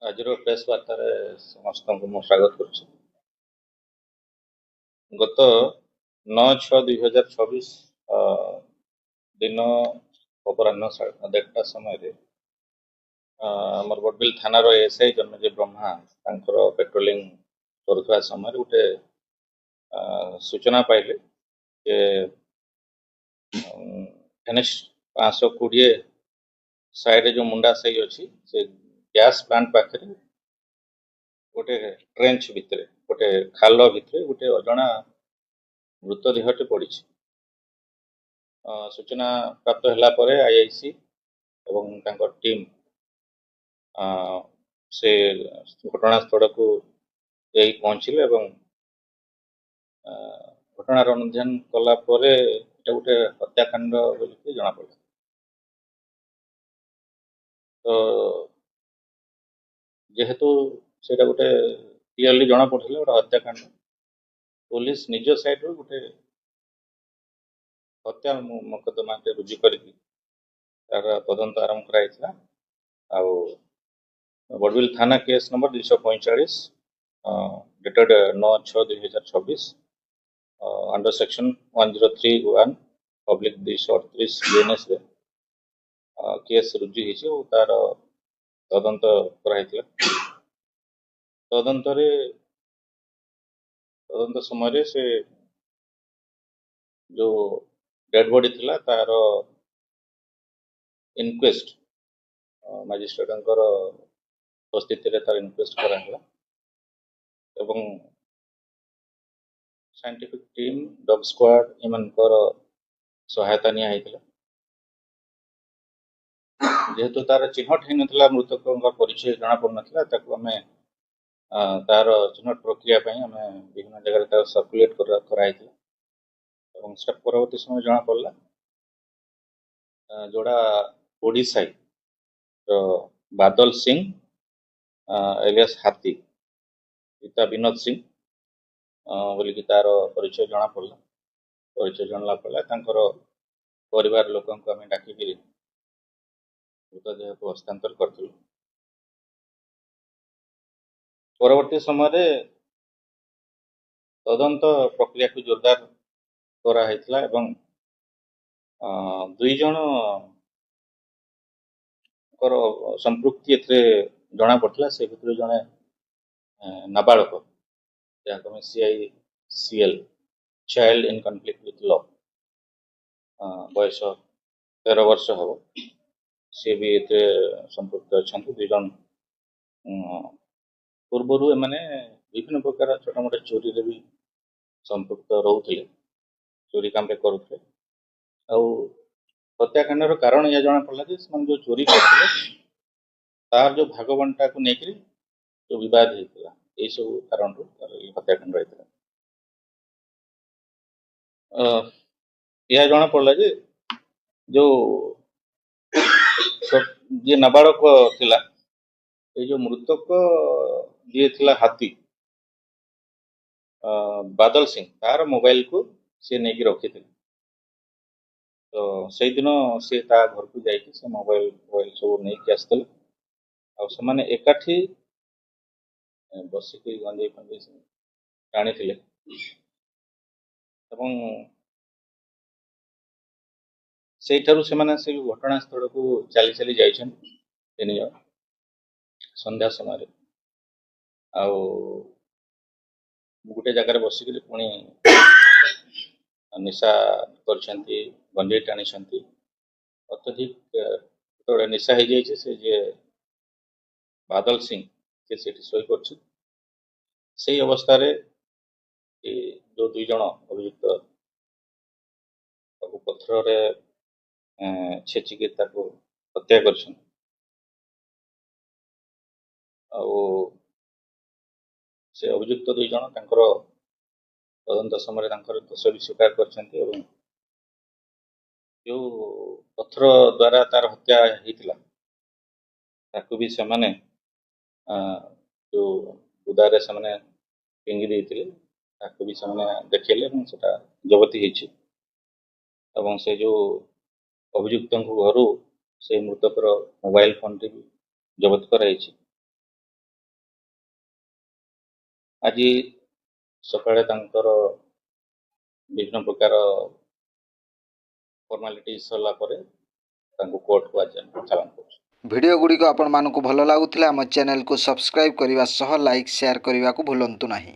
ଆଜିର ପ୍ରେସ୍ ବାର୍ତ୍ତାରେ ସମସ୍ତଙ୍କୁ ମୁଁ ସ୍ୱାଗତ କରୁଛି। ଗତ 9/6/2024 ଦିନ ଅପରାହ୍ନ 1:30 ସମୟରେ ଆମର ବଡ଼ବିଲ ଥାନାର ଏଏସ୍ଆଇ ଜନ୍ମଜୟ ବ୍ରହ୍ମା ତାଙ୍କର ପେଟ୍ରୋଲିଂ କରୁଥିବା ସମୟରେ ଗୋଟେ ସୂଚନା ପାଇଲେ ଯେ NH 520 ସାଇଡରେ ଯେଉଁ ମୁଣ୍ଡା ସାହି ଅଛି ସେ ଗ୍ୟାସ୍ ପ୍ଲାଣ୍ଟ ପାଖରେ ଗୋଟେ ଟ୍ରେଞ୍ଚ ଭିତରେ ଗୋଟେ ଖାଲ ଭିତରେ ଗୋଟେ ଅଜଣା ମୃତଦେହଟେ ପଡ଼ିଛି। ସୂଚନା ପ୍ରାପ୍ତ ହେଲା ପରେ ଆଇଆଇସି ଏବଂ ତାଙ୍କ ଟିମ୍ ସେ ଘଟଣାସ୍ଥଳକୁ ଯାଇ ପହଞ୍ଚିଲେ ଏବଂ ଘଟଣାର ଅନୁଧ୍ୟାନ କଲା ପରେ ଏଟା ଗୋଟେ ହତ୍ୟାକାଣ୍ଡ ବୋଲିକି ଜଣାପଡ଼ିଲା। ତ ଯେହେତୁ ସେଇଟା ଗୋଟେ କ୍ଲିୟରଲି ଜଣାପଡ଼ୁଥିଲା ଗୋଟେ ହତ୍ୟାକାଣ୍ଡ, ପୋଲିସ ନିଜ ସାଇଡରୁ ଗୋଟେ ହତ୍ୟା ମକଦ୍ଦମାଟେ ରୁଜୁ କରିକି ତାର ତଦନ୍ତ ଆରମ୍ଭ କରାଯାଇଥିଲା। ଆଉ ବଡ଼ବିଲ ଥାନା case number 245 dated 9/6/2024 under section 1031 public 238 BNS case रुजु हो तार तदंत कराइଥିଲା। तदंत समय से जो डेड बॉडी थिला तार इनक्वेस्ट मजिस्ट्रेटଙ୍କର उपस्थिति तार इनक्वेस्ट कराइला एवं साइंटिफिक टीम डॉग स्क्वाड एमनकर सहायता निया हैतिला। जेहेतु तार चिन्हट हो नथिला मृतक परिचय जना पड़ नथिला ताकू हमें तार चिन्हट प्रक्रिया पई हमें विभिन्न जगह तार सर्कुलेट कराइथिला एवं स्टेप परवर्ती समय जना पड़ला जोड़ा ओडिशाई तो बादल सिंह एलियास हाथी पिता विनोद सिंह बोली कि तार परिचय जना पड़ला। परिचय जानला पड़ला तांकर परिवार लोक आम डाकिक मृतदेह को हस्तांतर कर परवर्ती समय तदंत प्रक्रिया को जोरदार कराइला एवं 2 जन संपृक्ति जना पड़ता से भर जड़े नाबालक जहाँ CICL child in conflict with law बयस 13 वर्ष हम सी भी संपृक्त अच्छा 2 जन पूर्वर एमाने विभिन्न प्रकार छोटा मोटा चोरी रे भी संपृक्त रोते चोरी काम करुले। हत्याकांडर कारण यह जना पड़ा कि जो चोरी करते तार जो भागबंटा को लेकर जो विवाद होता यही सब कारण हत्याकांड होता। यह जना पड़ा जे जो जी नाबालक थिला ये जो मृतक जी थिला हाथी बादल सिंह तार मोबाइल को सी नहीं रखी थे। तो से दिन सी ता घर को जाइए से मोबाइल सब नहीं आसते आने एकाठी बसिक गंजे फंजे टाणी से घटनास्थल को चली चली जाइन 3 जन संध्या समय गोटे जगार बसिक पुणी निशा कर गंजे टाणी अत्यधिक जो निशा हो जाए से जे बादल सिंह से शोई कर अवस्था जो 2 जन अभियुक्त पथर छेचिक हत्या कर से अभियुक्त 2 जन तदंत समय दोष भी स्वीकार कर जो पथर द्वारा तार हत्या होता भी से माने जो बुदारे से माने फिंगी देते भी से देखले जबती होती से जो अभियुक्त घर से मृतकर मोबाइल फोन भी जबत कराई। ଆଜି ସକାଳେ ତାଙ୍କର ବିଭିନ୍ନ ପ୍ରକାର ଫର୍ମାଲିଟି ସରିଲା ପରେ ତାଙ୍କୁ କୋର୍ଟକୁ ଆଜି ଆମେ ଚାଲାଣ କରୁଛୁ। ଭିଡ଼ିଓ ଗୁଡ଼ିକ ଆପଣମାନଙ୍କୁ ଭଲ ଲାଗୁଥିଲେ ଆମ ଚ୍ୟାନେଲକୁ ସବସ୍କ୍ରାଇବ୍ କରିବା ସହ ଲାଇକ୍ ସେୟାର କରିବାକୁ ଭୁଲନ୍ତୁ ନାହିଁ।